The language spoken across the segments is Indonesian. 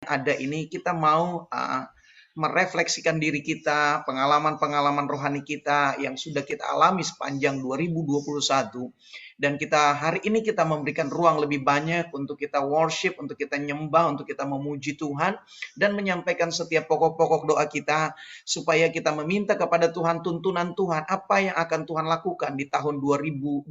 ada ini, kita mau merefleksikan diri kita, pengalaman-pengalaman rohani kita yang sudah kita alami sepanjang 2021. Dan hari ini kita memberikan ruang lebih banyak untuk kita worship, untuk kita nyembah, untuk kita memuji Tuhan, dan menyampaikan setiap pokok-pokok doa kita, supaya kita meminta kepada Tuhan tuntunan Tuhan, apa yang akan Tuhan lakukan di tahun 2022.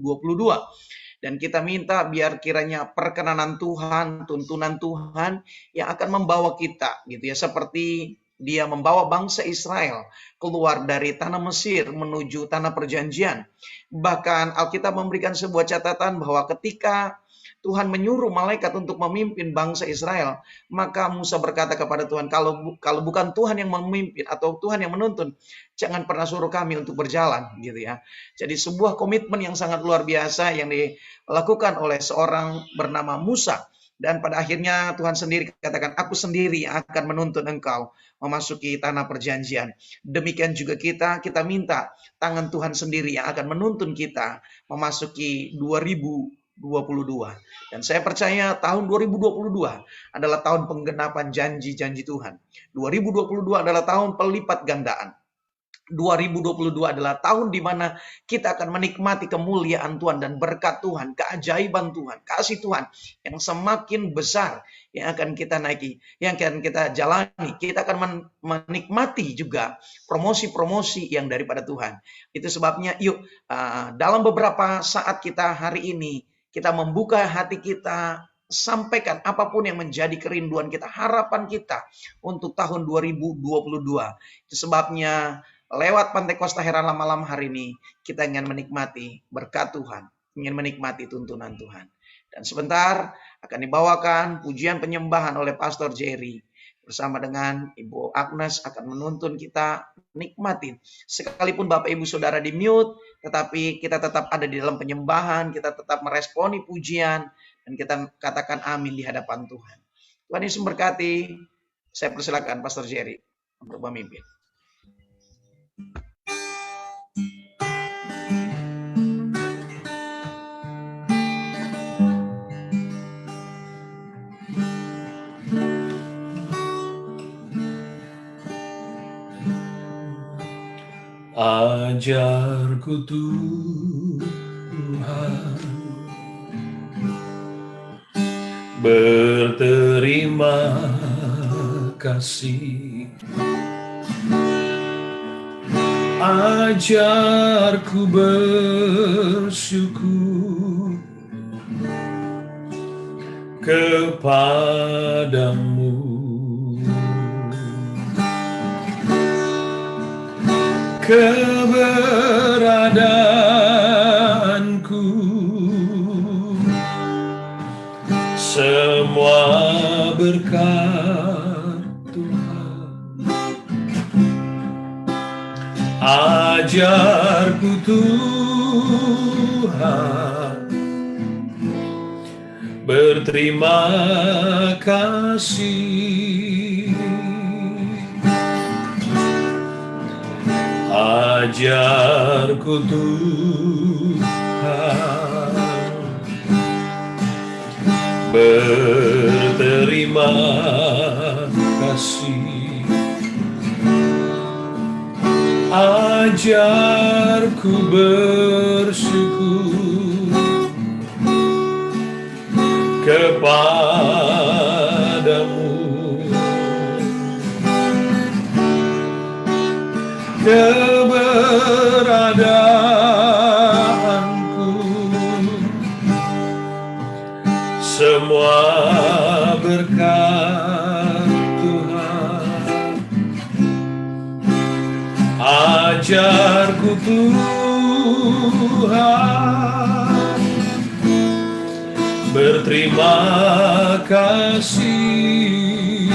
Dan kita minta biar kiranya perkenanan Tuhan, tuntunan Tuhan yang akan membawa kita, gitu ya, seperti Dia membawa bangsa Israel keluar dari tanah Mesir menuju tanah perjanjian. Bahkan Alkitab memberikan sebuah catatan bahwa ketika Tuhan menyuruh malaikat untuk memimpin bangsa Israel, maka Musa berkata kepada Tuhan, kalau bukan Tuhan yang memimpin atau Tuhan yang menuntun, jangan pernah suruh kami untuk berjalan, gitu ya. Jadi sebuah komitmen yang sangat luar biasa yang dilakukan oleh seorang bernama Musa. Dan pada akhirnya Tuhan sendiri katakan, aku sendiri yang akan menuntun engkau memasuki tanah perjanjian. Demikian juga kita minta tangan Tuhan sendiri yang akan menuntun kita memasuki 2022. Dan saya percaya tahun 2022 adalah tahun penggenapan janji-janji Tuhan. 2022 adalah tahun pelipat gandaan. 2022 adalah tahun di mana kita akan menikmati kemuliaan Tuhan dan berkat Tuhan, keajaiban Tuhan, kasih Tuhan yang semakin besar yang akan kita naiki, yang akan kita jalani. Kita akan menikmati juga promosi-promosi yang daripada Tuhan. Itu sebabnya yuk dalam beberapa saat kita hari ini, kita membuka hati kita, sampaikan apapun yang menjadi kerinduan kita, harapan kita untuk tahun 2022. Itu sebabnya lewat Pantai Kosta Herala malam hari ini, kita ingin menikmati berkat Tuhan, ingin menikmati tuntunan Tuhan. Dan sebentar akan dibawakan pujian penyembahan oleh Pastor Jerry. Bersama dengan Ibu Agnes akan menuntun kita nikmatin. Sekalipun Bapak Ibu Saudara di mute, tetapi kita tetap ada di dalam penyembahan, kita tetap meresponi pujian, dan kita katakan amin di hadapan Tuhan. Tuhan Yesus memberkati. Saya persilakan Pastor Jerry untuk memimpin. Ajarku Tuhan berterima kasih, ajarku bersyukur kepadamu. Keberadaanku semua berkat Tuhan. Ajarku Tuhan berterima kasih, ajarku Tuhan berterima kasih, ajarku bersyukur kepadamu. Keberadaanku semua berkat Tuhan. Ajarku Tuhan berterima kasih,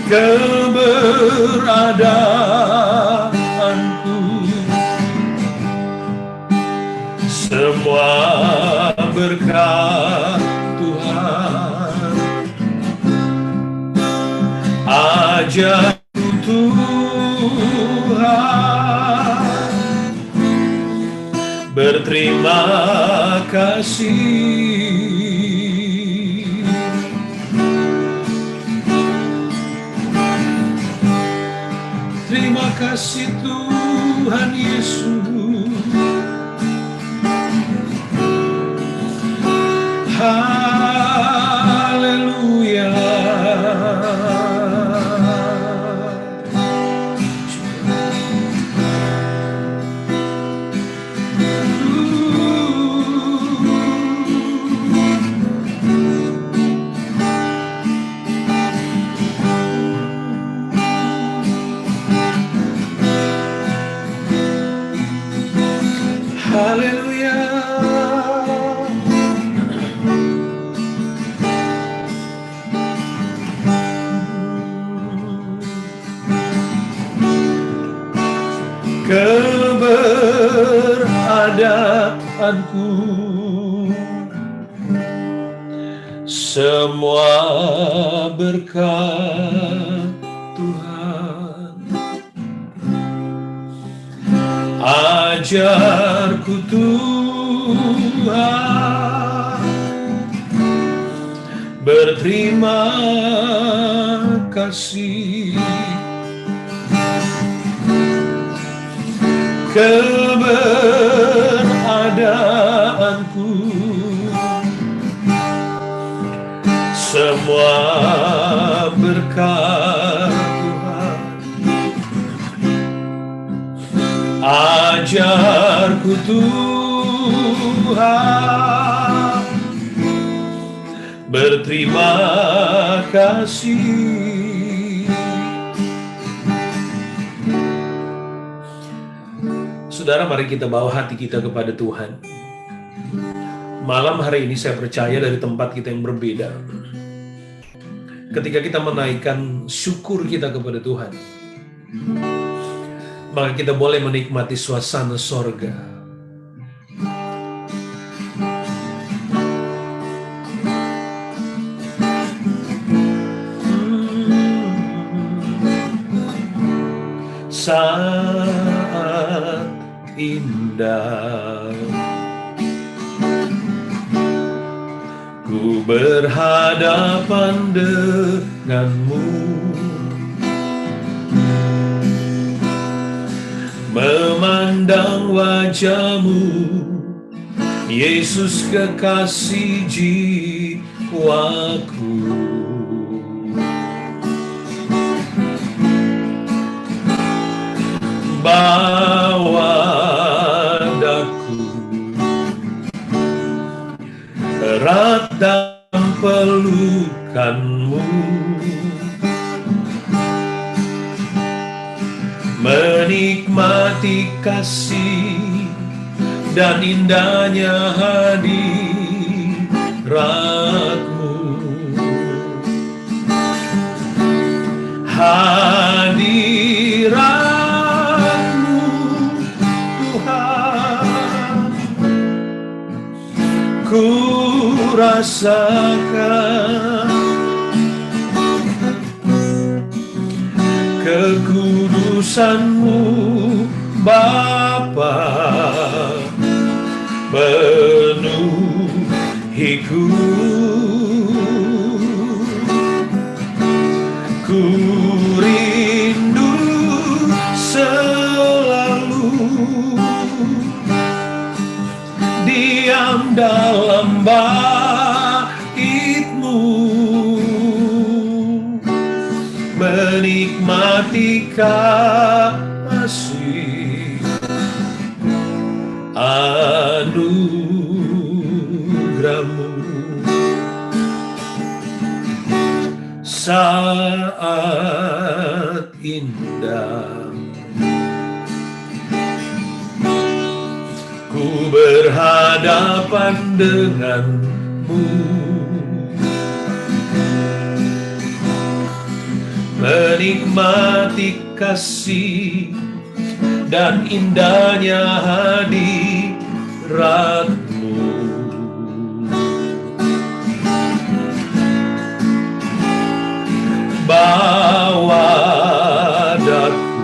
keberadaanku semua berkat Tuhan. Ajarku Tuhan berterima kasih, kasih Tuhan Yesus. Haleluya. Haleluya. Keberadaanku semua berkat Tuhan. Ajarku Tuhan berterima kasih. Keberadaanku semua berkat Tuhan. Ajarku Tuhan berterima kasih. Saudara, mari kita bawa hati kita kepada Tuhan. Malam hari ini saya percaya dari tempat kita yang berbeda, ketika kita menaikkan syukur kita kepada Tuhan, maka kita boleh menikmati suasana sorga. Saat indah ku berhadapan denganmu, memandang wajahmu, Yesus kekasih jiwaku. Bawa daku erat dalam pelukanmu, menikmati kasih dan indahnya hadiratmu. Hadiratmu Tuhan, ku rasakan kekudusan-Mu Bapa, penuhiku. Ku rindu selalu diam dalam bait-Mu, menikmati kasih anugerah-Mu. Saat indah ku berhadapan denganmu, menikmati kasih dan indahnya hadirat-Mu. Bawa daku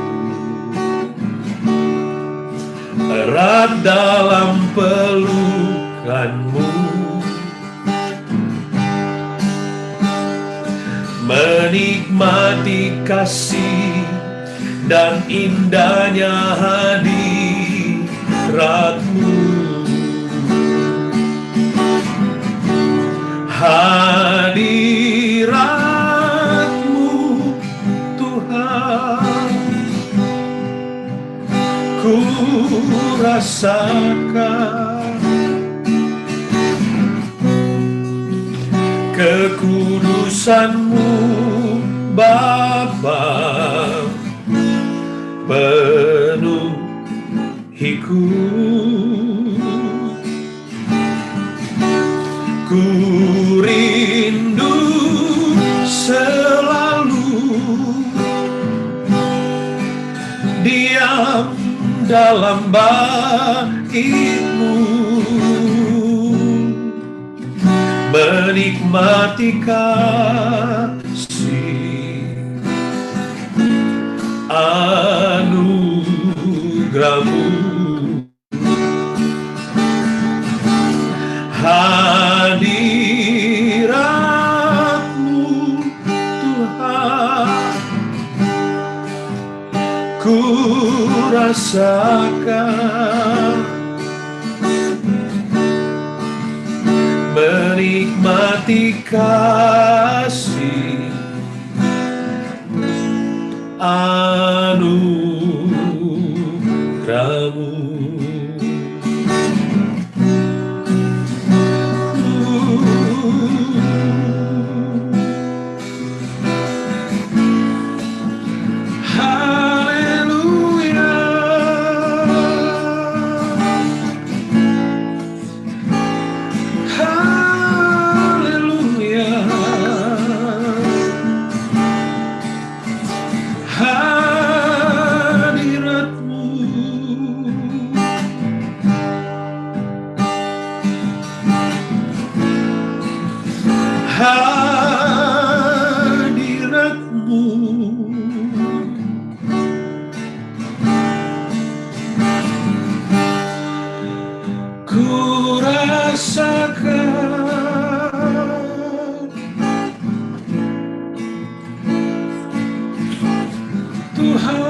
erat dalam pelukan-Mu, menikmati kasih dan indahnya hadirat-Mu. Hadirat-Mu Tuhan, ku rasakan kekudusan-Mu Bapa, penuhiku. Ku rindu selalu diam dalam bait-Mu, menikmati kasih anugerah-Mu. Hadirat-Mu Tuhan, ku rasakan, menikmati kasih anugerah-Mu. Hadirat-Mu, ku rasakan Tuhan.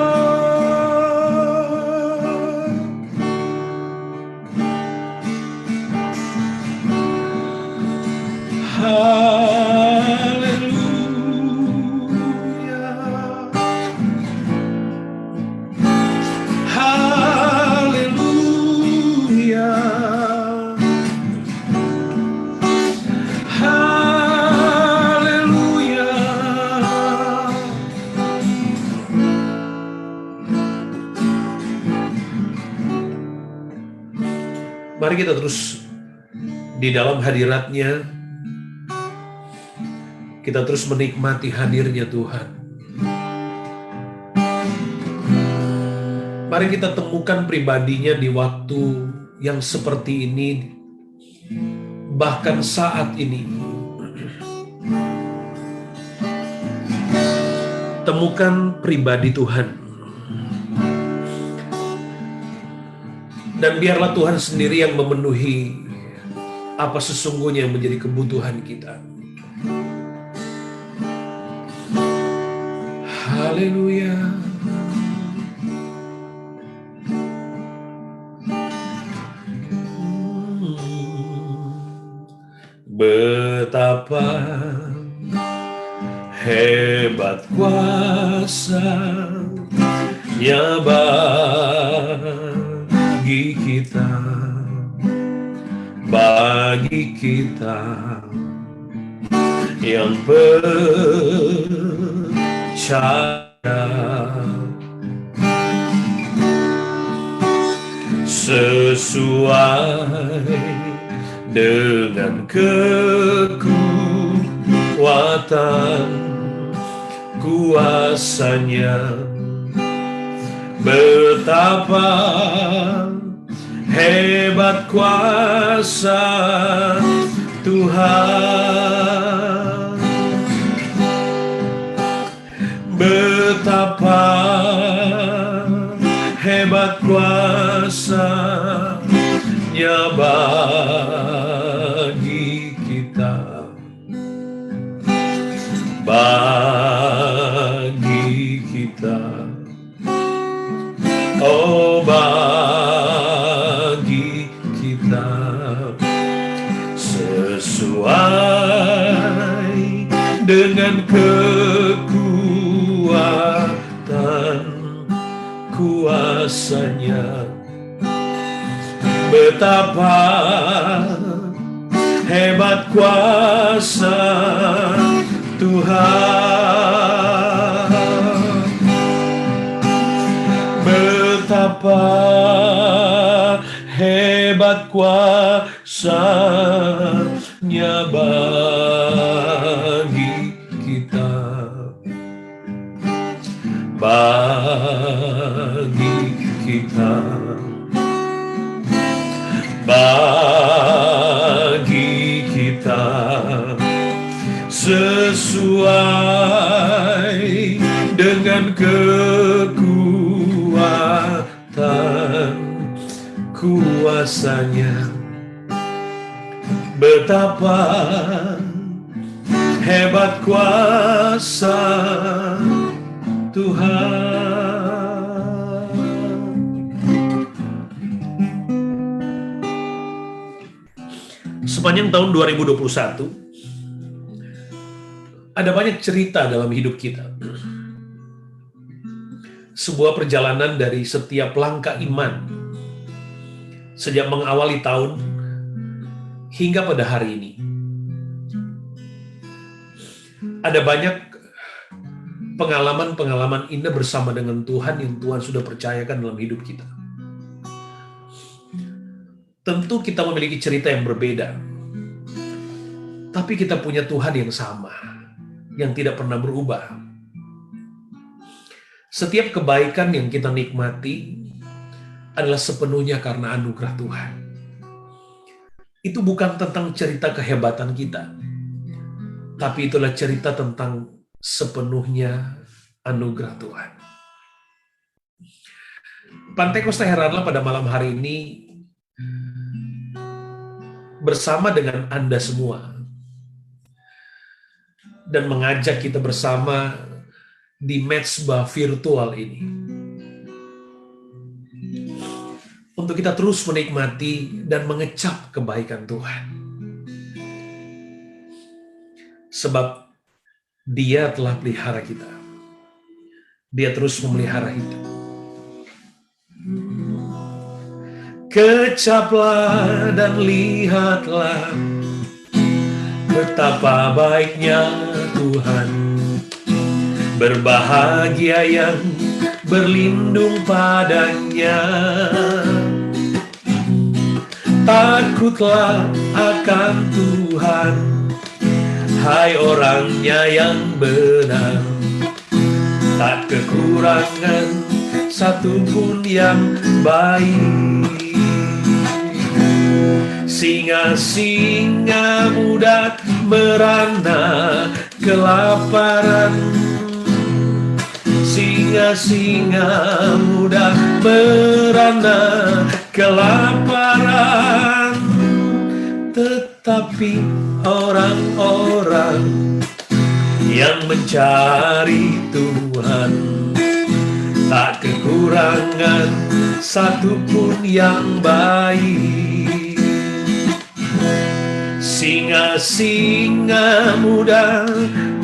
Mari kita terus di dalam hadirat-Nya, kita terus menikmati hadirnya Tuhan. Mari kita temukan pribadinya di waktu yang seperti ini, bahkan saat ini. Temukan pribadi Tuhan. Dan biarlah Tuhan sendiri yang memenuhi apa sesungguhnya yang menjadi kebutuhan kita. Haleluya. Betapa hebat kuasa-Nya bagi kita yang percaya, sesuai dengan kekuatan kuasa-Nya. Betapa hebat kuasa Tuhan, betapa hebat kuasa-Nya bagi kita, bagi kita. sesuai dengan kekuatan kuasa-Nya. Betapa hebat kuasa Tuhan, betapa hebat kuasa-Nya bagi kita, bagi kita, bagi kita, sesuai dengan kekuatan kuasa-Nya. Betapa hebat kuasa Tuhan. Sepanjang tahun 2021, ada banyak cerita dalam hidup kita. Sebuah perjalanan dari setiap langkah iman, sejak mengawali tahun hingga pada hari ini. Ada banyak pengalaman-pengalaman indah bersama dengan Tuhan yang Tuhan sudah percayakan dalam hidup kita. Tentu kita memiliki cerita yang berbeda, tapi kita punya Tuhan yang sama, yang tidak pernah berubah. Setiap kebaikan yang kita nikmati adalah sepenuhnya karena anugerah Tuhan. Itu bukan tentang cerita kehebatan kita, tapi itulah cerita tentang sepenuhnya anugerah Tuhan. Pantekosta Heranlah pada malam hari ini bersama dengan Anda semua dan mengajak kita bersama di mezbah virtual ini untuk kita terus menikmati dan mengecap kebaikan Tuhan, sebab Dia telah pelihara kita. Dia terus memelihara kita. Kecaplah dan lihatlah betapa baiknya Tuhan. Berbahagia yang berlindung padanya. Takutlah akan Tuhan, hai orangnya yang benar. Tak kekurangan satupun yang baik. Singa-singa muda merana kelaparan. Singa-singa muda merana kelaparan. Tetapi orang-orang yang mencari Tuhan tak kekurangan satupun yang baik. Singa-singa muda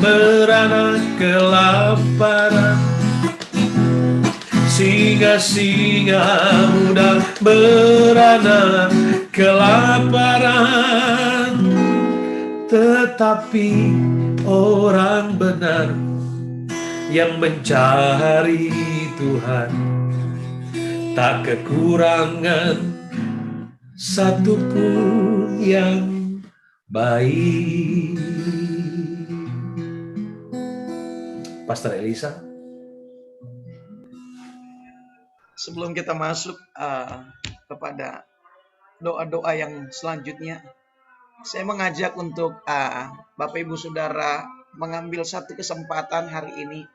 merana kelaparan. Singa-singa muda merana kelaparan. Tetapi orang benar yang mencari Tuhan tak kekurangan satupun yang baik. Pastor Elisa. Sebelum kita masuk kepada doa-doa yang selanjutnya, saya mengajak untuk Bapak Ibu Saudara mengambil satu kesempatan hari ini.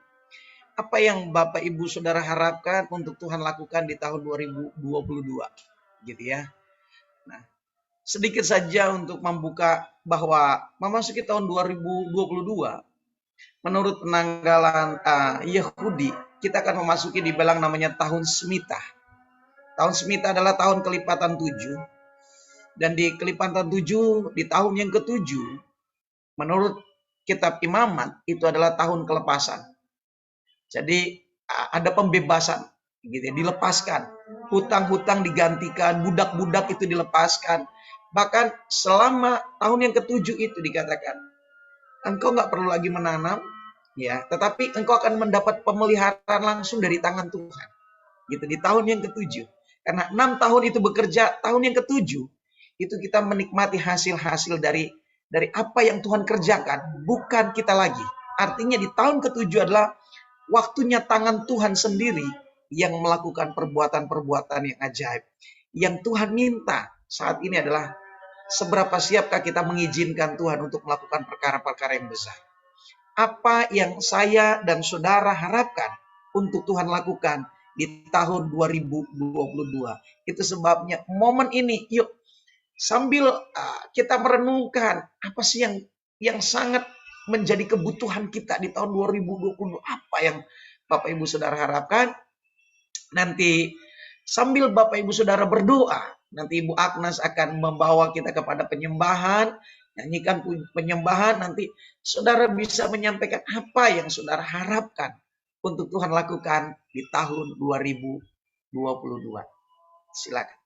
Apa yang Bapak Ibu Saudara harapkan untuk Tuhan lakukan di tahun 2022, gitu ya. Nah, sedikit saja untuk membuka bahwa memasuki tahun 2022, menurut penanggalan Yahudi, kita akan memasuki dibilang namanya tahun Shemitah. Tahun Shemitah adalah tahun kelipatan 7. Dan di Kelipatan 7, di tahun yang ketujuh, menurut kitab Imamat, itu adalah tahun kelepasan. Jadi ada pembebasan, gitu ya, dilepaskan. Hutang-hutang digantikan, budak-budak itu dilepaskan. Bahkan selama tahun yang ketujuh itu dikatakan, engkau nggak perlu lagi menanam, ya, tetapi engkau akan mendapat pemeliharaan langsung dari tangan Tuhan. Gitu di tahun yang ketujuh. Karena 6 tahun itu bekerja, tahun yang ketujuh itu kita menikmati hasil-hasil dari apa yang Tuhan kerjakan, bukan kita lagi. Artinya di tahun ketujuh adalah waktunya tangan Tuhan sendiri yang melakukan perbuatan-perbuatan yang ajaib. Yang Tuhan minta saat ini adalah seberapa siapkah kita mengizinkan Tuhan untuk melakukan perkara-perkara yang besar. Apa yang saya dan saudara harapkan untuk Tuhan lakukan di tahun 2022. Itu sebabnya momen ini, yuk sambil kita merenungkan apa sih yang sangat menjadi kebutuhan kita di tahun 2022, apa yang Bapak Ibu Saudara harapkan. Nanti sambil Bapak Ibu Saudara berdoa, nanti Ibu Agnes akan membawa kita kepada penyembahan, nyanyikan penyembahan, nanti saudara bisa menyampaikan apa yang saudara harapkan untuk Tuhan lakukan di tahun 2022. Silakan.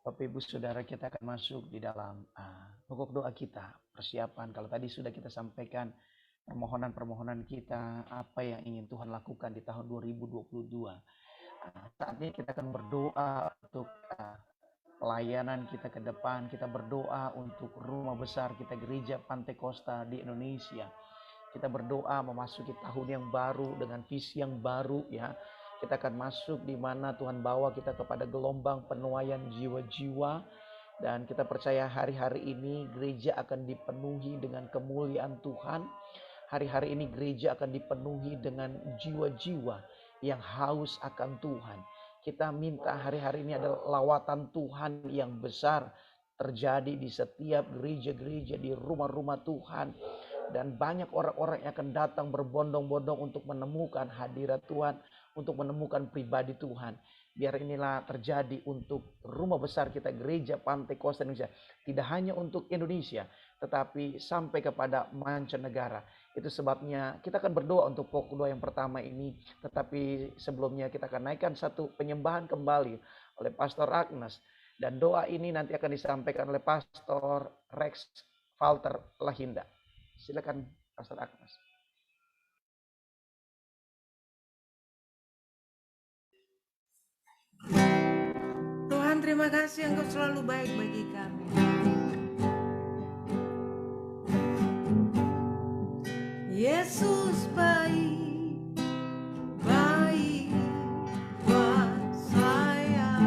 Bapak Ibu Saudara, kita akan masuk di dalam pokok doa kita, persiapan. Kalau tadi sudah kita sampaikan permohonan-permohonan kita, apa yang ingin Tuhan lakukan di tahun 2022. Saat ini kita akan berdoa untuk pelayanan kita ke depan. Kita berdoa untuk rumah besar kita, Gereja Pantai Costa di Indonesia. Kita berdoa memasuki tahun yang baru dengan visi yang baru ya. Kita akan masuk di mana Tuhan bawa kita kepada gelombang penuaian jiwa-jiwa. Dan kita percaya hari-hari ini gereja akan dipenuhi dengan kemuliaan Tuhan. Hari-hari ini gereja akan dipenuhi dengan jiwa-jiwa yang haus akan Tuhan. Kita minta hari-hari ini adalah lawatan Tuhan yang besar terjadi di setiap gereja-gereja, di rumah-rumah Tuhan. Dan banyak orang-orang yang akan datang berbondong-bondong untuk menemukan hadirat Tuhan, untuk menemukan pribadi Tuhan. Biar inilah terjadi untuk rumah besar kita, Gereja Pantai Costa Indonesia. Tidak hanya untuk Indonesia, tetapi sampai kepada mancanegara. Itu sebabnya kita akan berdoa untuk pokok doa yang pertama ini. Tetapi sebelumnya kita akan naikkan satu penyembahan kembali oleh Pastor Agnes. Dan doa ini nanti akan disampaikan oleh Pastor Rex Walter Lahinda. Silakan Pastor Agnes. Tuhan, terima kasih Engkau selalu baik bagi kami. Yesus baik, baik buat saya.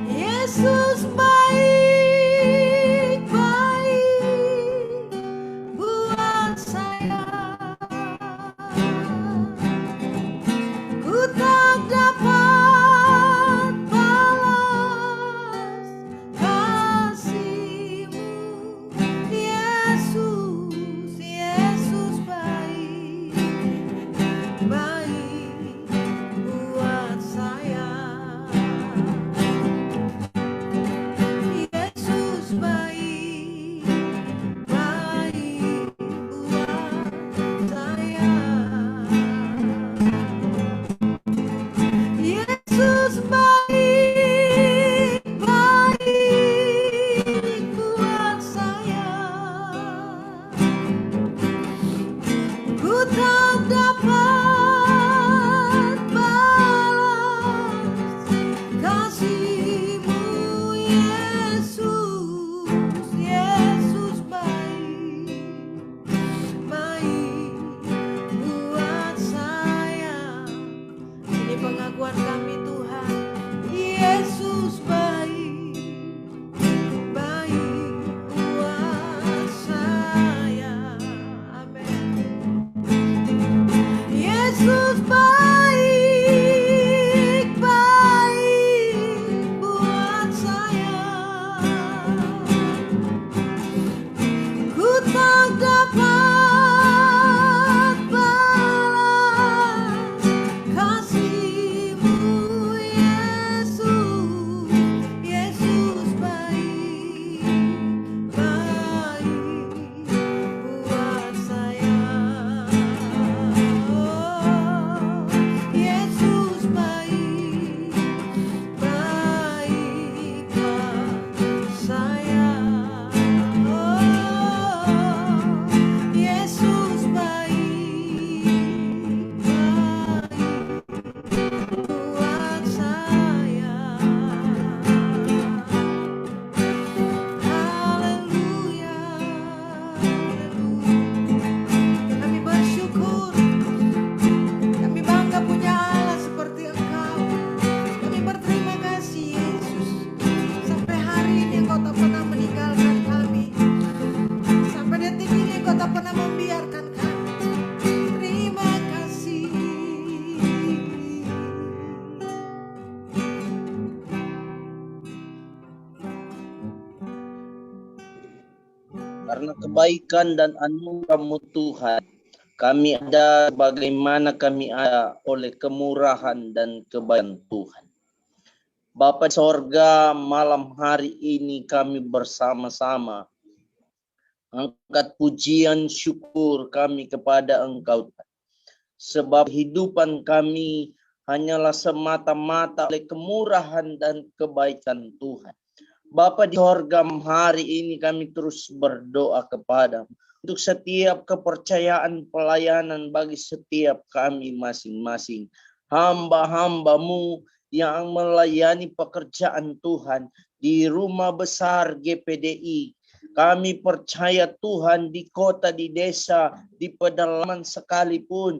Yesus baik, baik buat saya. Ku tak dapat balas kasih-Mu, Yesus, Yesus baik, baik buat saya. Yesus baik, baik buat saya. Yesus baik, baik buat saya. Ku tak dapat balas kasih-Mu, Yesus, Yesus baik, baik buat saya. Ini pengakuan kami Tuhan, Yesus baik, baik buat saya. Amin. Yesus baik, baik buat saya. Ku tak dapat balas kasih-Mu, Yesus, Yesus baik, baik buat saya. Oh, Yesus baik, baik buat saya. Oh, Yesus baik, baik buat saya. Haleluya, haleluya. Kami bersyukur, kami bangga punya Allah seperti Engkau. Kami berterima kasih Yesus. Sampai hari ini Engkau tak pernah meninggalkan kami. Sampai detik ini Engkau tak pernah membiarkan kami. Terima kasih. Karena kebaikan dan anugerah-Mu Tuhan, kami ada bagaimana kami ada oleh kemurahan dan kebaikan Tuhan. Bapa di sorga, malam hari ini kami bersama-sama angkat pujian syukur kami kepada Engkau. Sebab kehidupan kami hanyalah semata-mata oleh kemurahan dan kebaikan Tuhan. Bapa di sorga, hari ini kami terus berdoa kepadamu untuk setiap kepercayaan pelayanan bagi setiap kami masing-masing. Hamba-hambamu yang melayani pekerjaan Tuhan di rumah besar GPDI. Kami percaya Tuhan di kota, di desa, di pedalaman sekalipun,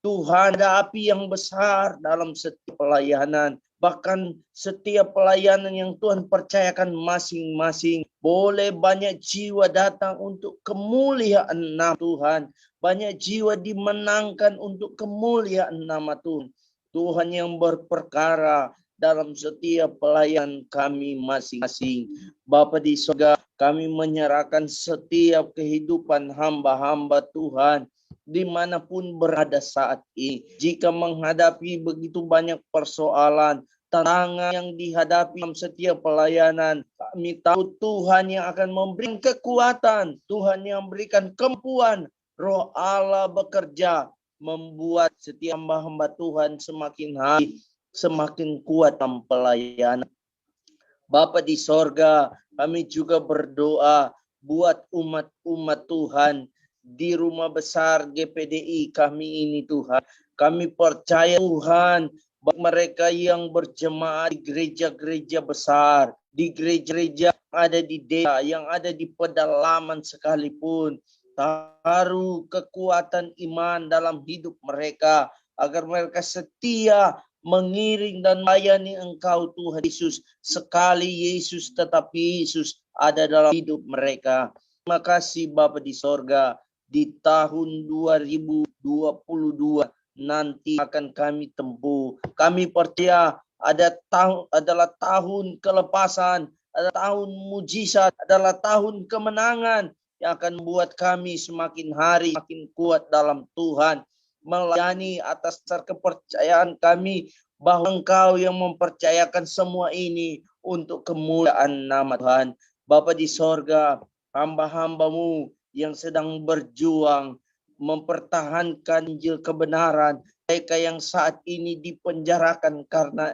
Tuhan ada api yang besar dalam setiap pelayanan. Bahkan setiap pelayanan yang Tuhan percayakan masing-masing. Boleh banyak jiwa datang untuk kemuliaan nama Tuhan. Banyak jiwa dimenangkan untuk kemuliaan nama Tuhan. Tuhan yang berperkara dalam setiap pelayan kami masing-masing. Bapa di surga, kami menyerahkan setiap kehidupan hamba-hamba Tuhan dimanapun berada saat ini. Jika menghadapi begitu banyak persoalan, tantangan yang dihadapi dalam setiap pelayanan, kami tahu Tuhan yang akan memberikan kekuatan, Tuhan yang memberikan kemampuan. Roh Allah bekerja membuat setiap hamba-hamba Tuhan semakin hari semakin kuat dalam pelayanan. Bapa di sorga, kami juga berdoa buat umat-umat Tuhan di rumah besar GPDI kami ini Tuhan. Kami percaya Tuhan, bagi mereka yang berjemaat di gereja-gereja besar, di gereja-gereja yang ada di desa, yang ada di pedalaman sekalipun, taruh kekuatan iman dalam hidup mereka, agar mereka setia mengiring dan melayani Engkau Tuhan Yesus. Sekali Yesus tetap Yesus ada dalam hidup mereka. Terima kasih Bapa di sorga. Di tahun 2022 nanti akan kami tempuh. Kami percaya adalah tahun kelepasan, adalah tahun mujizat, adalah tahun kemenangan yang akan membuat kami semakin hari semakin kuat dalam Tuhan, melayani atas dasar kepercayaan kami bahwa Engkau yang mempercayakan semua ini untuk kemuliaan nama Tuhan. Bapa di sorga, hamba-hambamu yang sedang berjuang mempertahankan Injil kebenaran, mereka yang saat ini dipenjarakan karena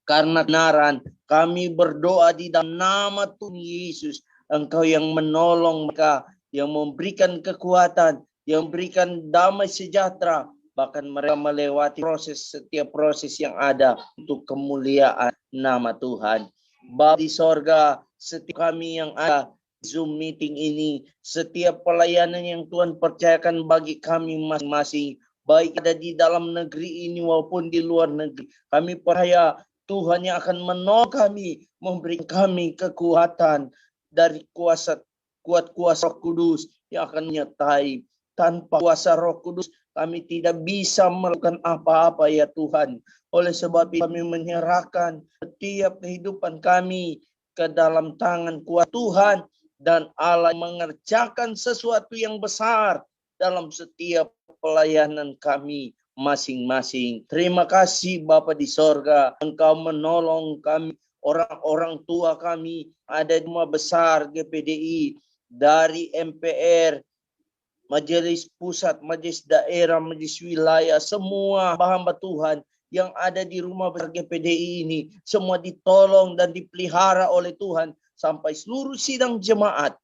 kebenaran, kami berdoa di dalam nama Tuhan Yesus, Engkau yang menolong mereka, yang memberikan kekuatan, yang memberikan damai sejahtera, bahkan mereka melewati setiap proses yang ada untuk kemuliaan nama Tuhan. Bapa di sorga, setiap kami yang ada Zoom meeting ini, setiap pelayanan yang Tuhan percayakan bagi kami masing-masing, baik ada di dalam negeri ini maupun di luar negeri, kami percaya Tuhan yang akan menolong kami, memberi kami kekuatan dari kuasa Roh Kudus yang akan menyertai. Tanpa kuasa Roh Kudus kami tidak bisa melakukan apa-apa ya Tuhan. Oleh sebab itu kami menyerahkan setiap kehidupan kami ke dalam tangan kuat Tuhan, dan Allah mengerjakan sesuatu yang besar dalam setiap pelayanan kami masing-masing. Terima kasih Bapa di sorga, Engkau menolong kami, orang-orang tua kami ada di rumah besar GPDI, dari MPR, Majelis Pusat, Majelis Daerah, Majelis Wilayah, semua hamba Tuhan yang ada di rumah besar GPDI ini, semua ditolong dan dipelihara oleh Tuhan sampai seluruh sidang jemaat.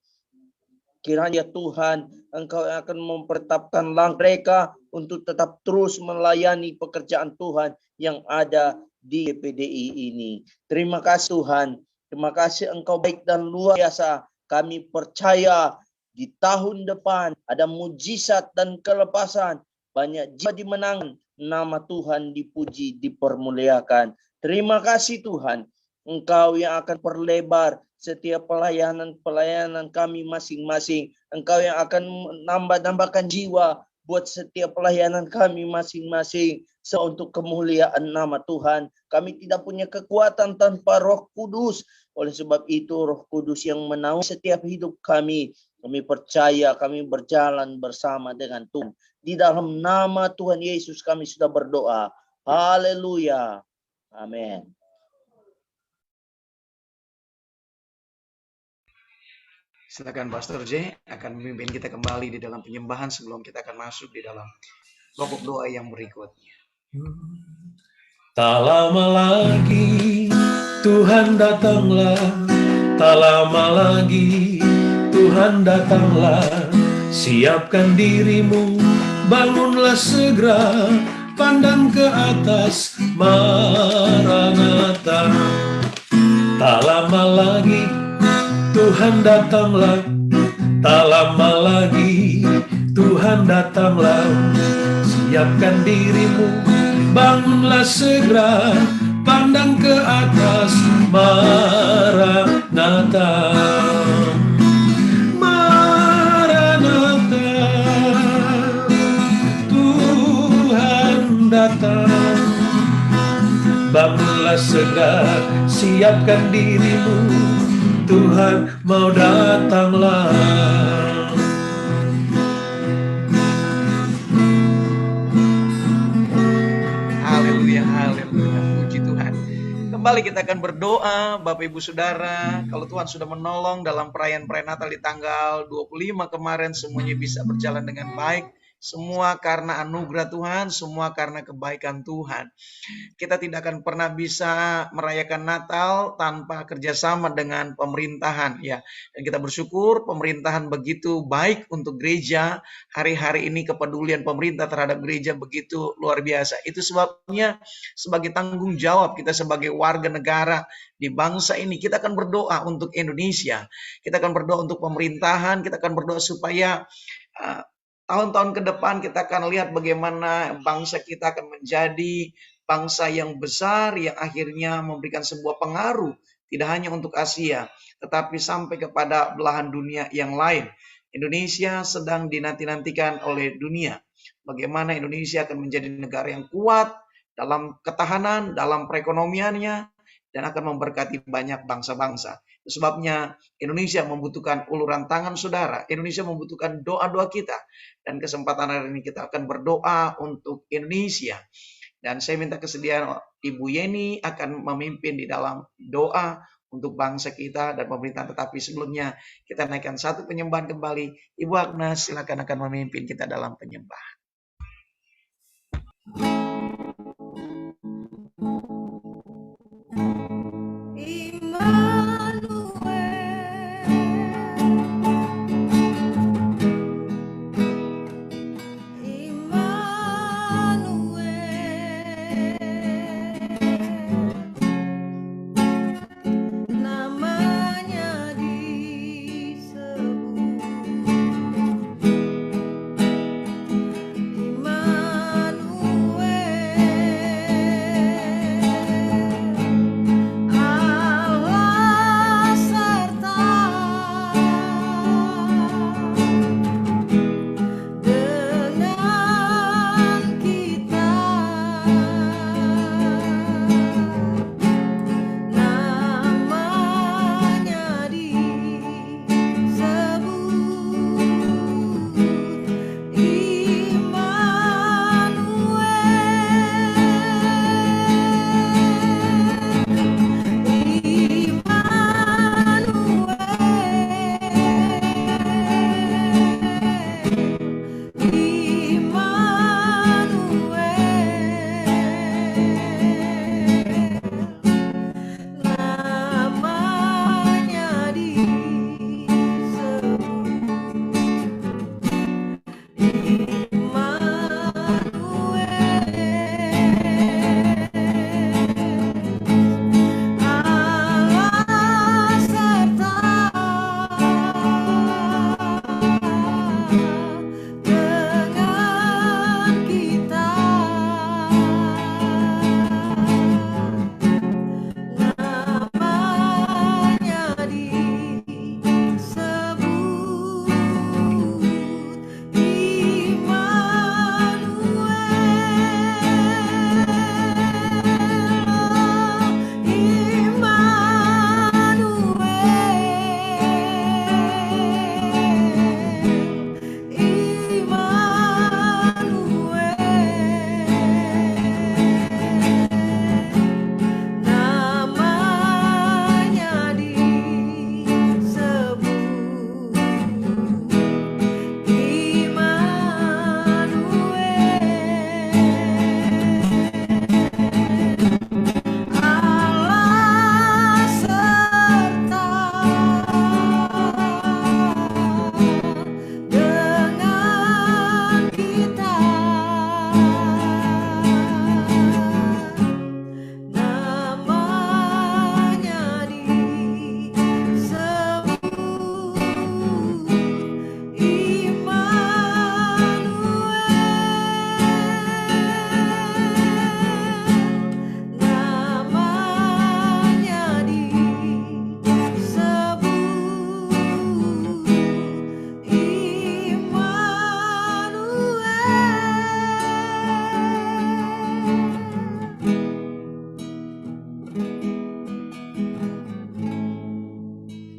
Kiranya Tuhan, Engkau akan mempertapkan langkah mereka untuk tetap terus melayani pekerjaan Tuhan yang ada di GPDI ini. Terima kasih Tuhan. Terima kasih Engkau baik dan luar biasa. Kami percaya di tahun depan ada mujizat dan kelepasan. Banyak jiwa dimenangkan. Nama Tuhan dipuji, dipermuliakan. Terima kasih Tuhan. Engkau yang akan perlebar setiap pelayanan kami masing-masing. Engkau yang akan nambahkan jiwa buat setiap pelayanan kami masing-masing. Untuk kemuliaan nama Tuhan. Kami tidak punya kekuatan tanpa Roh Kudus. Oleh sebab itu Roh Kudus yang menaungi setiap hidup kami. Kami percaya kami berjalan bersama dengan Tuhan. Di dalam nama Tuhan Yesus kami sudah berdoa. Haleluya. Amin. Silakan Pastor J akan memimpin kita kembali di dalam penyembahan sebelum kita akan masuk di dalam pokok doa yang berikutnya. Tak lama lagi Tuhan datanglah, tak lama lagi Tuhan datanglah. Siapkan dirimu, bangunlah segera, pandang ke atas, Maranatha. Tak lama lagi Tuhan datanglah, tak lama lagi Tuhan datanglah. Siapkan dirimu, bangunlah segera, pandang ke atas, Maranatha. Maranatha, Tuhan datang. Bangunlah segera, siapkan dirimu, Tuhan mau datanglah. Haleluya, haleluya, puji Tuhan. Kembali kita akan berdoa, Bapak Ibu Saudara. Kalau Tuhan sudah menolong dalam perayaan Natal di tanggal 25 kemarin, semuanya bisa berjalan dengan baik. Semua karena anugerah Tuhan, semua karena kebaikan Tuhan. Kita tidak akan pernah bisa merayakan Natal tanpa kerjasama dengan pemerintahan, ya. Dan kita bersyukur pemerintahan begitu baik untuk gereja. Hari-hari ini kepedulian pemerintah terhadap gereja begitu luar biasa. Itu sebabnya sebagai tanggung jawab kita sebagai warga negara di bangsa ini, kita akan berdoa untuk Indonesia. Kita akan berdoa untuk pemerintahan, kita akan berdoa supaya tahun-tahun ke depan kita akan lihat bagaimana bangsa kita akan menjadi bangsa yang besar, yang akhirnya memberikan sebuah pengaruh, tidak hanya untuk Asia, tetapi sampai kepada belahan dunia yang lain. Indonesia sedang dinanti-nantikan oleh dunia. Bagaimana Indonesia akan menjadi negara yang kuat dalam ketahanan, dalam perekonomiannya, dan akan memberkati banyak bangsa-bangsa. Sebabnya Indonesia membutuhkan uluran tangan saudara. Indonesia membutuhkan doa-doa kita. Dan kesempatan hari ini kita akan berdoa untuk Indonesia. Dan saya minta kesediaan Ibu Yeni akan memimpin di dalam doa untuk bangsa kita dan pemerintah. Tetapi sebelumnya kita naikkan satu penyembahan kembali. Ibu Agnes silakan akan memimpin kita dalam penyembahan. Namanya disebut Immanuel.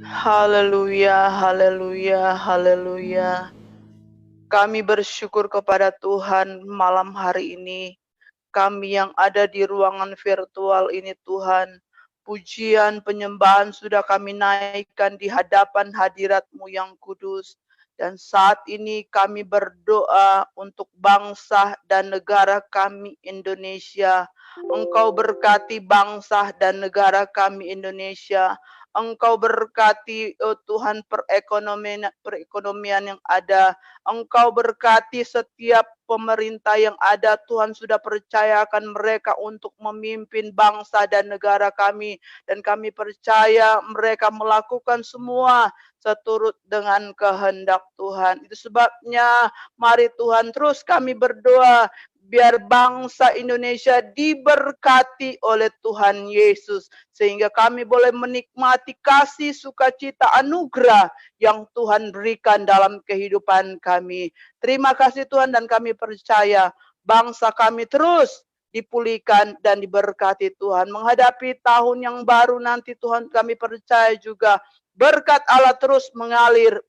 Haleluya, haleluya, haleluya. Kami bersyukur kepada Tuhan malam hari ini. Kami yang ada di ruangan virtual ini Tuhan. Pujian, penyembahan sudah kami naikkan di hadapan hadirat-Mu yang kudus. Dan saat ini kami berdoa untuk bangsa dan negara kami Indonesia. Engkau berkati bangsa dan negara kami Indonesia. Engkau berkati Tuhan perekonomian yang ada. Engkau berkati setiap pemerintah yang ada. Tuhan sudah percayakan mereka untuk memimpin bangsa dan negara kami. Dan kami percaya mereka melakukan semua seturut dengan kehendak Tuhan. Itu sebabnya mari Tuhan terus kami berdoa. Biar bangsa Indonesia diberkati oleh Tuhan Yesus. Sehingga kami boleh menikmati kasih, sukacita, anugerah yang Tuhan berikan dalam kehidupan kami. Terima kasih Tuhan dan kami percaya bangsa kami terus dipulihkan dan diberkati Tuhan. Menghadapi tahun yang baru nanti Tuhan kami percaya juga berkat Allah terus mengalir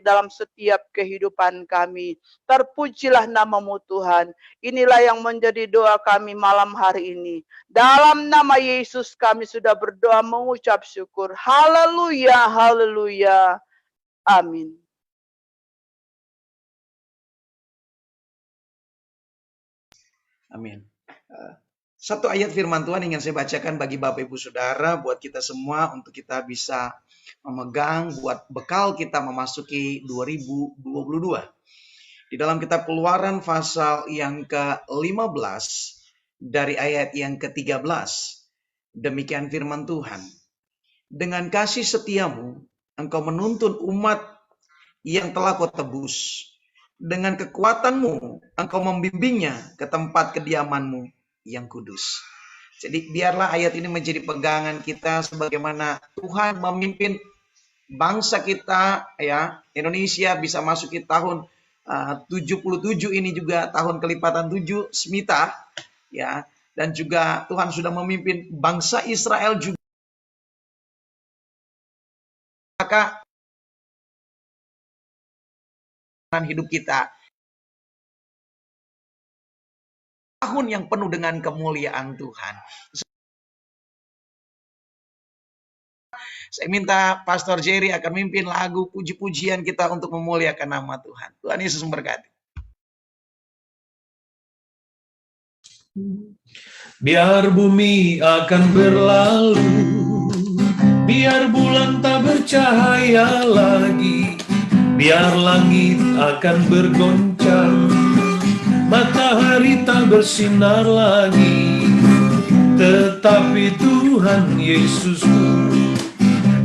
dalam setiap kehidupan kami. Terpujilah nama-Mu Tuhan. Inilah yang menjadi doa kami malam hari ini. Dalam nama Yesus kami sudah berdoa mengucap syukur. Haleluya, haleluya. Amin. Amin. Satu ayat firman Tuhan ingin saya bacakan bagi Bapak Ibu Saudara, buat kita semua untuk kita bisa memegang buat bekal kita memasuki 2022. Di dalam kitab Keluaran pasal yang ke-15 dari ayat yang ke-13. Demikian firman Tuhan. Dengan kasih setiamu engkau menuntun umat yang telah kau tebus. Dengan kekuatanmu engkau membimbingnya ke tempat kediamanmu yang kudus. Jadi biarlah ayat ini menjadi pegangan kita sebagaimana Tuhan memimpin bangsa kita ya, Indonesia bisa masuk ke tahun 77 ini juga tahun kelipatan 7 Smita ya, dan juga Tuhan sudah memimpin bangsa Israel juga. Maka hidup kita tahun yang penuh dengan kemuliaan Tuhan. Saya minta Pastor Jerry akan memimpin lagu puji-pujian kita untuk memuliakan nama Tuhan. Tuhan Yesus memberkati. Biar bumi akan berlalu, biar bulan tak bercahaya lagi, biar langit akan bergoncang, matahari tak bersinar lagi, tetapi Tuhan Yesusku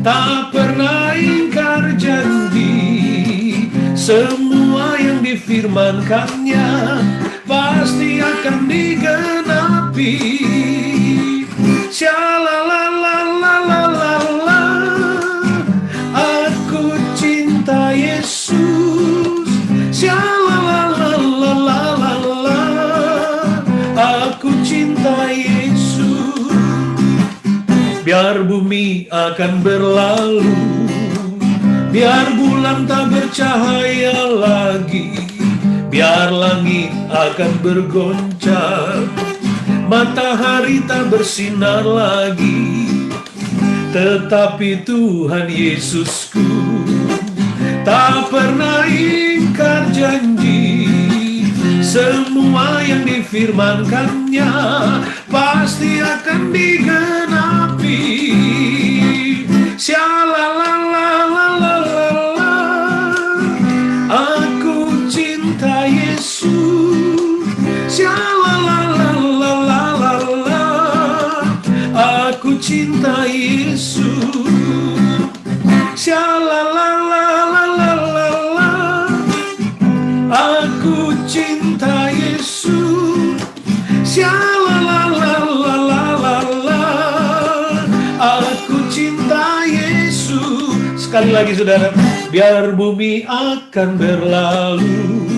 tak pernah ingkar janji. Semua yang difirmankannya pasti akan digenapi. Shalalalalala, aku cinta Yesus. Shalalalalala, aku cinta Yesus. Biar bumi akan berlalu, biar bulan tak bercahaya lagi, biar langit akan bergoncang, matahari tak bersinar lagi, tetapi Tuhan Yesusku tak pernah ingkar janji. Semua yang difirmankannya pasti akan digenapi. Shalalalalala, aku cinta Yesus. Shalalalalala, aku cinta Yesus. Shalalalalala, aku cinta Yesus. Shalalalalala, aku cinta Yesus. Sekali lagi saudara, biar bumi akan berlalu,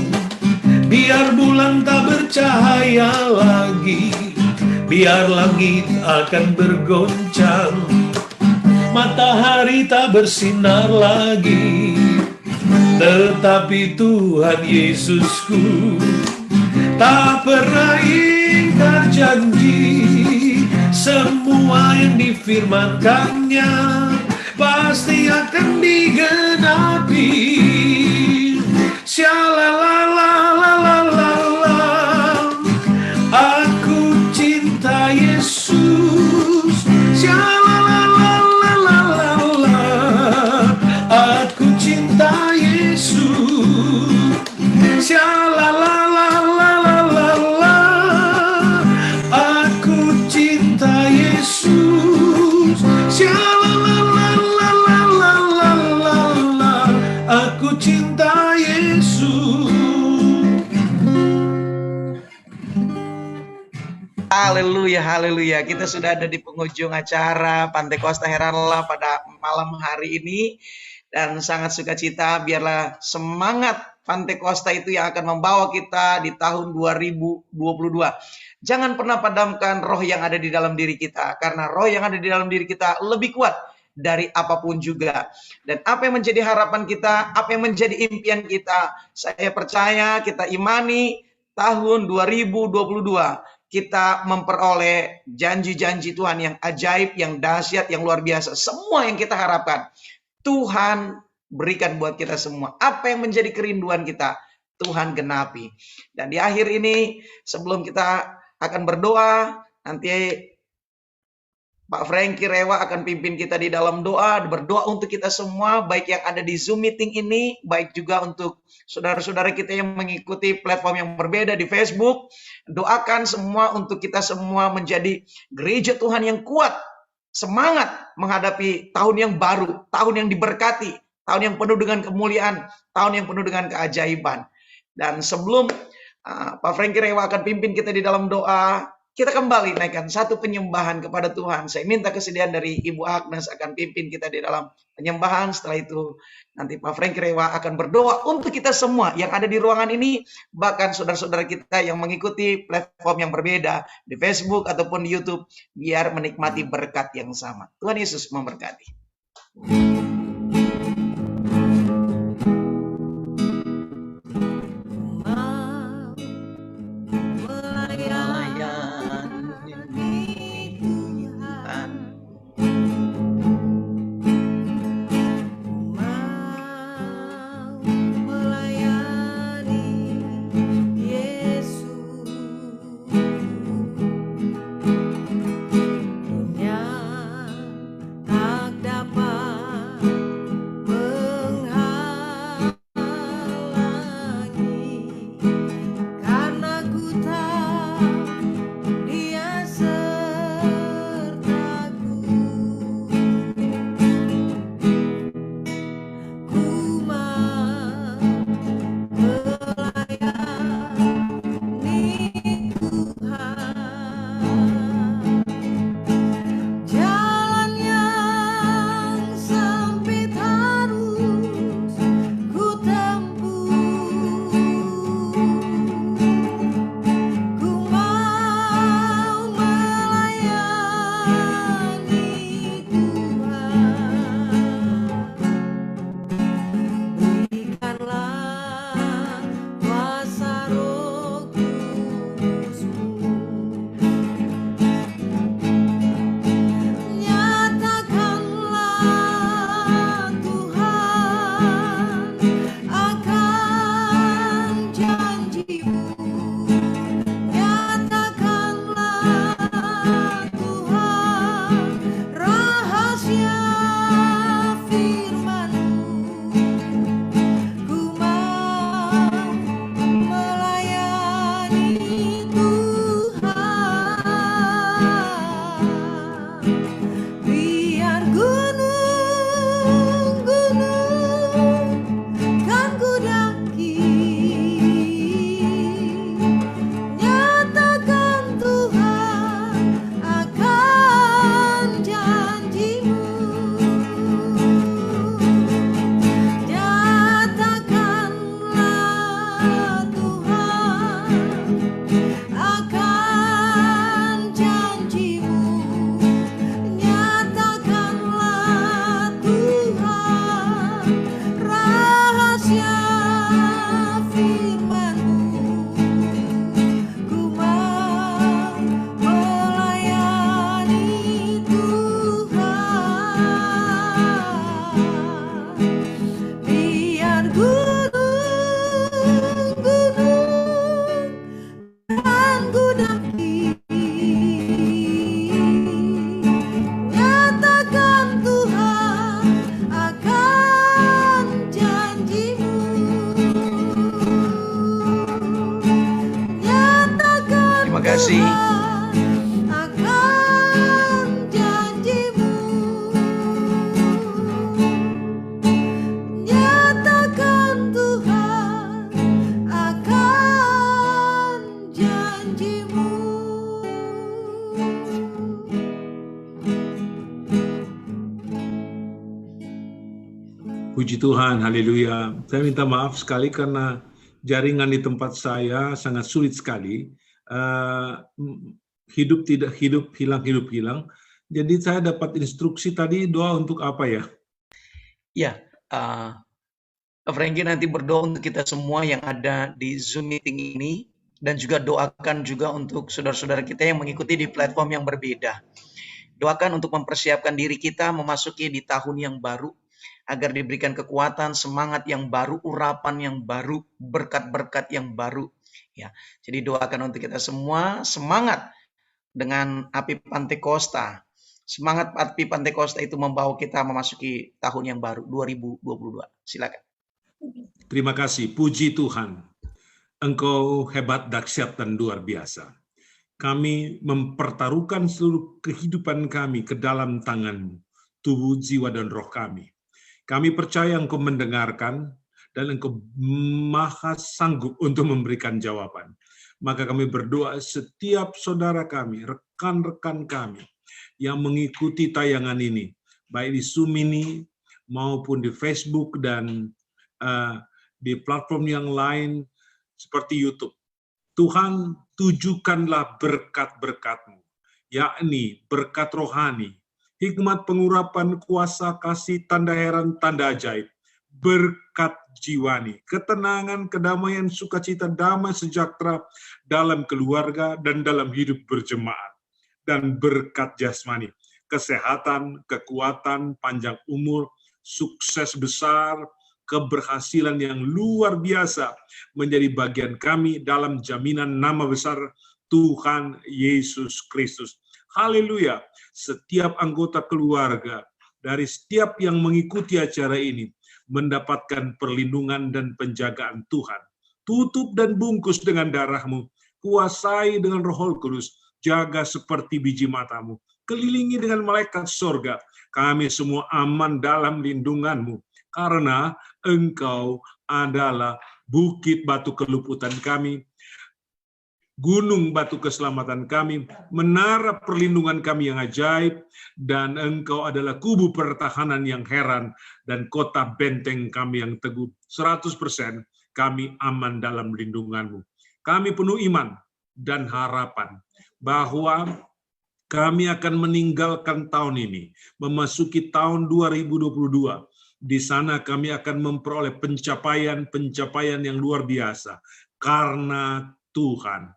biar bulan tak bercahaya lagi, biar langit akan bergoncang, matahari tak bersinar lagi, tetapi Tuhan Yesusku tak pernah ingkar janji. Semua yang difirmankannya pasti akan digenapi. Shalalalalala, aku cinta Yesus. Shalalalalala, aku cinta Yesus. Shalalalalala, aku cinta Yesus. Shalalalalala, aku cinta Yesus. Haleluya, haleluya. Kita sudah ada di penghujung acara Pantai Kosta Heranlah pada malam hari ini. Dan sangat sukacita, biarlah semangat Pantai Kosta itu yang akan membawa kita di tahun 2022. Jangan pernah padamkan roh yang ada di dalam diri kita, karena roh yang ada di dalam diri kita lebih kuat dari apapun juga. Dan apa yang menjadi harapan kita, apa yang menjadi impian kita, saya percaya, kita imani tahun 2022 kita memperoleh janji-janji Tuhan yang ajaib, yang dahsyat, yang luar biasa. Semua yang kita harapkan Tuhan berikan buat kita semua. Apa yang menjadi kerinduan kita, Tuhan genapi. Dan di akhir ini, sebelum kita akan berdoa, nanti Pak Frankie Rewa akan pimpin kita di dalam doa, berdoa untuk kita semua, baik yang ada di Zoom meeting ini, baik juga untuk saudara-saudara kita yang mengikuti platform yang berbeda di Facebook. Doakan semua untuk kita semua menjadi gereja Tuhan yang kuat, semangat menghadapi tahun yang baru, tahun yang diberkati, tahun yang penuh dengan kemuliaan, tahun yang penuh dengan keajaiban. Dan sebelum Pak Frankie Rewa akan pimpin kita di dalam doa, kita kembali naikkan satu penyembahan kepada Tuhan. Saya minta kesediaan dari Ibu Agnes akan pimpin kita di dalam penyembahan. Setelah itu nanti Pak Frankie Rewa akan berdoa untuk kita semua yang ada di ruangan ini, bahkan saudara-saudara kita yang mengikuti platform yang berbeda di Facebook ataupun di YouTube, biar menikmati berkat yang sama. Tuhan Yesus memberkati. Tak dapat kasih. Tuhan akan janji-Mu. Nyatakan Tuhan akan janji-Mu. Puji Tuhan, haleluya. Saya minta maaf sekali karena jaringan di tempat saya sangat sulit sekali. Hidup tidak hidup, hilang hidup hilang. Jadi saya dapat instruksi tadi doa untuk apa ya? Ya, Frankie nanti berdoa untuk kita semua yang ada di Zoom meeting ini, dan juga doakan juga untuk saudara-saudara kita yang mengikuti di platform yang berbeda. Doakan untuk mempersiapkan diri kita memasuki di tahun yang baru, agar diberikan kekuatan, semangat yang baru, urapan yang baru, berkat-berkat yang baru. Ya, jadi doakan untuk kita semua semangat dengan api Pantekosta. Semangat api Pantekosta itu membawa kita memasuki tahun yang baru 2022. Silakan. Terima kasih, puji Tuhan. Engkau hebat, dahsyat, dan luar biasa. Kami mempertaruhkan seluruh kehidupan kami ke dalam tangan-Mu, tubuh, jiwa, dan roh kami. Kami percaya Engkau mendengarkan dan Engkau maha sanggup untuk memberikan jawaban. Maka kami berdoa setiap saudara kami, rekan-rekan kami yang mengikuti tayangan ini, baik di Zoom ini maupun di Facebook dan di platform yang lain seperti YouTube. Tuhan, tujukanlah berkat-berkat-Mu, yakni berkat rohani, hikmat pengurapan, kuasa, kasih, tanda heran, tanda ajaib, berkat jiwani, ketenangan, kedamaian, sukacita, damai, sejahtera dalam keluarga dan dalam hidup berjemaat, dan berkat jasmani, kesehatan, kekuatan, panjang umur, sukses besar, keberhasilan yang luar biasa menjadi bagian kami dalam jaminan nama besar Tuhan Yesus Kristus. Haleluya. Setiap anggota keluarga dari setiap yang mengikuti acara ini mendapatkan perlindungan dan penjagaan Tuhan. Tutup dan bungkus dengan darah-Mu, kuasai dengan Roh Kudus, jaga seperti biji mata-Mu, kelilingi dengan malaikat sorga. Kami semua aman dalam lindungan-Mu, karena Engkau adalah bukit batu keluputan kami, gunung batu keselamatan kami, menara perlindungan kami yang ajaib, dan Engkau adalah kubu pertahanan yang heran, dan kota benteng kami yang teguh. 100% kami aman dalam lindungan-Mu. Kami penuh iman dan harapan bahwa kami akan meninggalkan tahun ini, memasuki tahun 2022. Di sana kami akan memperoleh pencapaian yang luar biasa, karena Tuhan.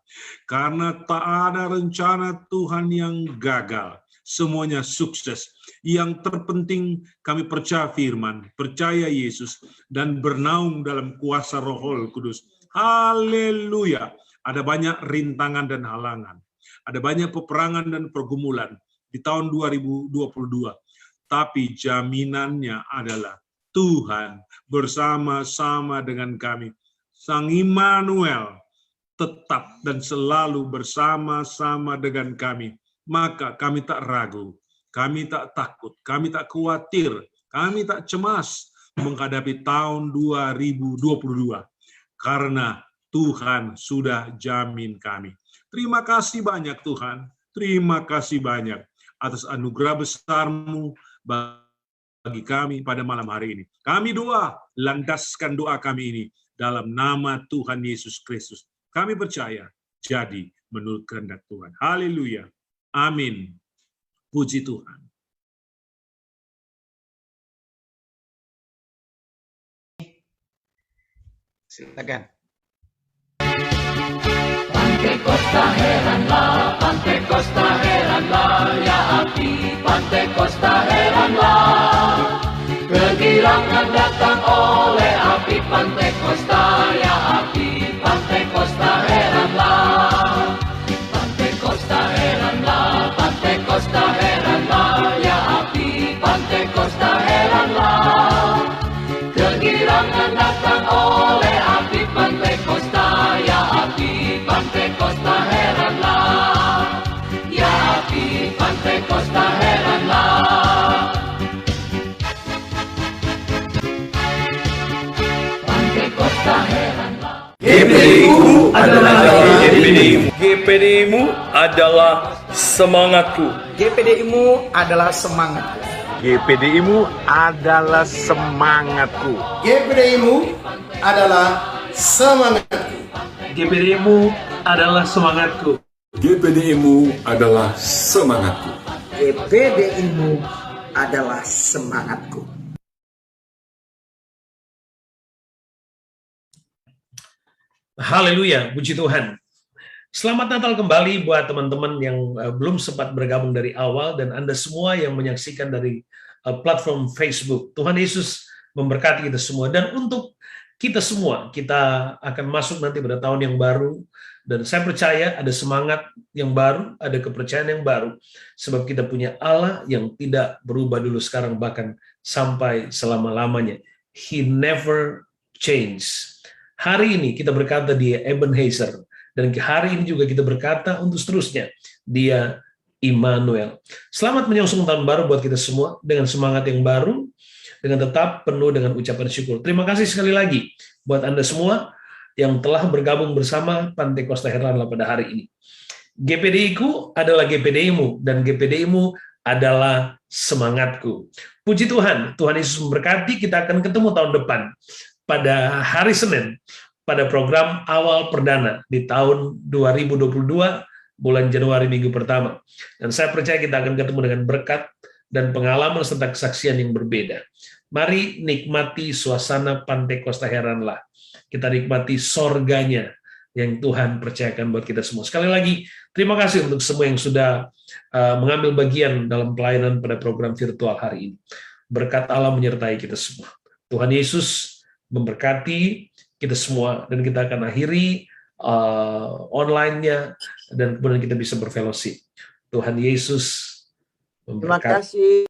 Karena tak ada rencana Tuhan yang gagal. Semuanya sukses. Yang terpenting kami percaya firman, percaya Yesus, dan bernaung dalam kuasa Roh Kudus. Haleluya. Ada banyak rintangan dan halangan. Ada banyak peperangan dan pergumulan di tahun 2022. Tapi jaminannya adalah Tuhan bersama-sama dengan kami. Sang Immanuel tetap dan selalu bersama-sama dengan kami. Maka kami tak ragu, kami tak takut, kami tak khawatir, kami tak cemas menghadapi tahun 2022. Karena Tuhan sudah jamin kami. Terima kasih banyak Tuhan, terima kasih banyak atas anugerah besar-Mu bagi kami pada malam hari ini. Kami landaskan doa kami ini dalam nama Tuhan Yesus Kristus. Kami percaya, jadi menurut kehendak Tuhan. Haleluya. Amin. Puji Tuhan. Silakan. Pantekosta heranlah, ya api Pantekosta heranlah. Kegirangan datang oleh api Pantekosta, ya api Pantekosta heranlah. Pantekosta heranlah, ya api Pantekosta heranlah. Kegirangan datang oleh api Pantekosta, ya api Pantekosta heranlah. GPDI-ku adalah GPDI-mu. GPDI-mu adalah semangatku. GPDI-mu adalah semangatku. GPDI-mu adalah semangatku. GPDI-mu adalah semangatku. GPDI-mu adalah semangatku. GPDI-mu adalah semangatku. GPDI-mu adalah semangatku. Haleluya, puji Tuhan. Selamat Natal kembali buat teman-teman yang belum sempat bergabung dari awal dan Anda semua yang menyaksikan dari platform Facebook. Tuhan Yesus memberkati kita semua. Dan untuk kita semua, kita akan masuk nanti pada tahun yang baru. Dan saya percaya ada semangat yang baru, ada kepercayaan yang baru. Sebab kita punya Allah yang tidak berubah dulu sekarang, bahkan sampai selama-lamanya. He never changes. Hari ini kita berkata dia Ebenezer, dan hari ini juga kita berkata untuk seterusnya, dia Immanuel. Selamat menyongsong tahun baru buat kita semua, dengan semangat yang baru, dengan tetap penuh dengan ucapan syukur. Terima kasih sekali lagi buat Anda semua yang telah bergabung bersama Pantai Costa Herlanla pada hari ini. GPDI-ku adalah GPDI-mu, dan GPDI-mu adalah semangatku. Puji Tuhan, Tuhan Yesus memberkati. Kita akan ketemu tahun depan pada hari Senin, pada program awal perdana di tahun 2022, bulan Januari minggu pertama. Dan saya percaya kita akan ketemu dengan berkat dan pengalaman serta kesaksian yang berbeda. Mari nikmati suasana Pantai Costa Herlanla. Kita nikmati sorganya yang Tuhan percayakan buat kita semua. Sekali lagi, terima kasih untuk semua yang sudah mengambil bagian dalam pelayanan pada program virtual hari ini. Berkat Allah menyertai kita semua. Tuhan Yesus memberkati kita semua, dan kita akan akhiri online-nya, dan kemudian kita bisa berfellowship. Tuhan Yesus memberkati. Terima kasih.